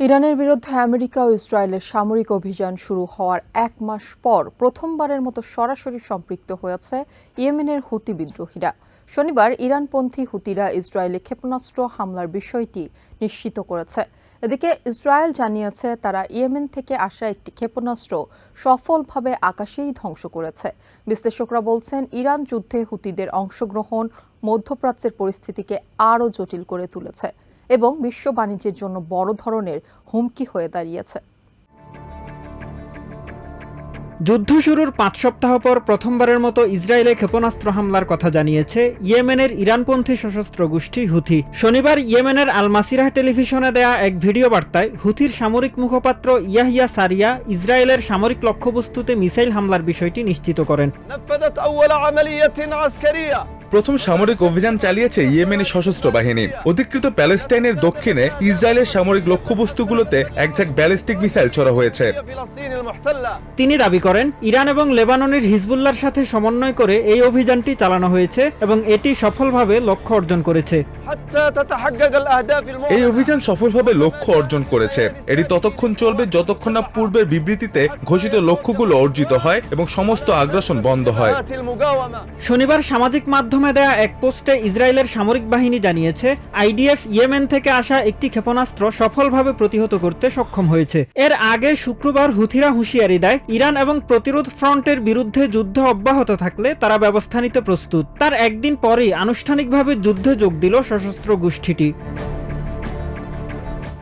ইরানের বিরুদ্ধে আমেরিকা ও ইসরায়েলের সামরিক অভিযান শুরু হওয়ার এক মাস পর প্রথমবারের মতো সরাসরি সম্পৃক্ত হয়েছে ইয়েমেনের হুতি বিদ্রোহীরা। শনিবার ইরানপন্থী হুতিরা ইসরায়েলে ক্ষেপণাস্ত্র হামলার বিষয়টি নিশ্চিত করেছে। এদিকে ইসরায়েল জানিয়েছে তারা ইয়েমেন থেকে আসা একটি ক্ষেপণাস্ত্র সফলভাবে আকাশেই ধ্বংস করেছে। বিশ্লেষকরা বলছেন ইরান যুদ্ধে হুতিদের অংশগ্রহণ মধ্যপ্রাচ্যের পরিস্থিতিকে আরও জটিল করে তুলেছে এবং বিশ্ব বাণিজ্যের জন্য বড় ধরনের হুমকি হয়ে দাঁড়িয়েছে। যুদ্ধ শুরুর ৫ সপ্তাহ পর প্রথমবারের মতো ইসরায়েলে ক্ষেপণাস্ত্র হামলার কথা জানিয়েছে ইয়েমেনের ইরানপন্থী সশস্ত্র গোষ্ঠী হুথি। শনিবার ইয়েমেনের আল মাসিরাহ টেলিভিশনে দেয়া এক ভিডিও বার্তায় হুথির সামরিক মুখপাত্র ইয়াহিয়া সারিয়া ইসরায়েলের সামরিক লক্ষ্যবস্তুতে মিসাইল হামলার বিষয়টি নিশ্চিত করেন। প্রথম সামরিক অভিযান চালিয়েছে ইয়েমেনের সশস্ত্র বাহিনী। অধিকৃত প্যালেস্টাইনের দক্ষিণে ইসরায়েলের সামরিক লক্ষ্যবস্তুগুলোতে একঝাঁক ব্যালিস্টিক মিসাইল ছোড়া হয়েছে। তিনি দাবি করেন ইরান এবং লেবাননের হিজবুল্লাহর সাথে সমন্বয় করে এই অভিযানটি চালানো হয়েছে এবং এটি সফলভাবে লক্ষ্য অর্জন করেছে। এই অভিযান সফলভাবে লক্ষ্য অর্জন করেছে। এটি ততক্ষণ চলবে যতক্ষণ না পূর্বের বিবৃতিতে ঘোষিত লক্ষ্যগুলো অর্জিত হয় এবং সমস্ত আগ্রাসন বন্ধ হয়। শনিবার সামাজিক মাধ্যমে দেয়া এক পোস্টে ইসরায়েলের সামরিক বাহিনী জানিয়েছে আইডিএফ ইয়েমেন থেকে আসা একটি ক্ষেপণাস্ত্র সফলভাবে প্রতিহত করতে সক্ষম হয়েছে। এর আগে শুক্রবার হুথিরা হুঁশিয়ারি দেয় ইরান এবং প্রতিরোধ ফ্রন্টের বিরুদ্ধে যুদ্ধ অব্যাহত থাকলে তারা ব্যবস্থা নিতে প্রস্তুত। তার একদিন পরেই আনুষ্ঠানিকভাবে যুদ্ধে যোগ দিল সশস্ত্র গোষ্ঠীটি।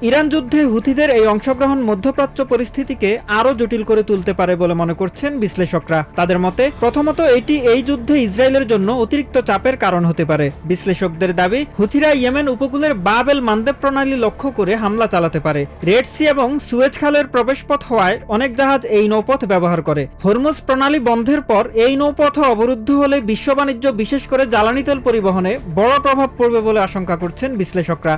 ইরান যুদ্ধে হুথিদের এই অংশগ্রহণ মধ্যপ্রাচ্য পরিস্থিতিকে আরও জটিল করে তুলতে পারে বলে মনে করছেন বিশ্লেষকরা। তাদের মতে প্রথমত এটি এই যুদ্ধে ইসরায়েলের জন্য অতিরিক্ত চাপের কারণ হতে পারে। বিশ্লেষকদের দাবি হুথিরা ইয়েমেন উপকূলের বাব এল মানদেব প্রণালী লক্ষ্য করে হামলা চালাতে পারে। রেড সি এবং সুয়েজ খালের প্রবেশপথ হওয়ায় অনেক জাহাজ এই নৌপথ ব্যবহার করে। হরমুজ প্রণালী বন্ধের পর এই নৌপথ অবরুদ্ধ হলে বিশ্ব বাণিজ্য বিশেষ করে জ্বালানি তেল পরিবহনে বড় প্রভাব পড়বে বলে আশঙ্কা করছেন বিশ্লেষকরা।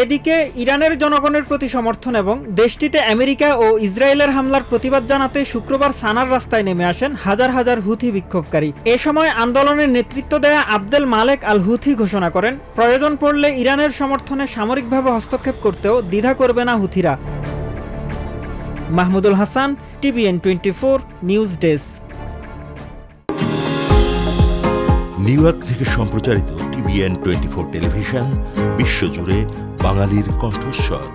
এদিকে ইরানের জনগণের প্রতি সমর্থন এবং দেশটিতে আমেরিকা ও ইসরায়েলের হামলার প্রতিবাদ জানাতে শুক্রবার সানার রাস্তায় নেমে আসেন হাজার হাজার হুথি বিক্ষোভকারী। এ সময় আন্দোলনের নেতৃত্ব দেয়া আবদেল মালেক আল হুথি ঘোষণা করেন প্রয়োজন পড়লে ইরানের সমর্থনে সামরিকভাবে হস্তক্ষেপ করতেও দ্বিধা করবে না হুথিরা। Mahmudul Hasan, TVN 24 news desk. New York থেকে সম্প্রচারিত TVN 24 টেলিভিশন বিশ্বজুড়ে বাঙালির কণ্ঠস্বর।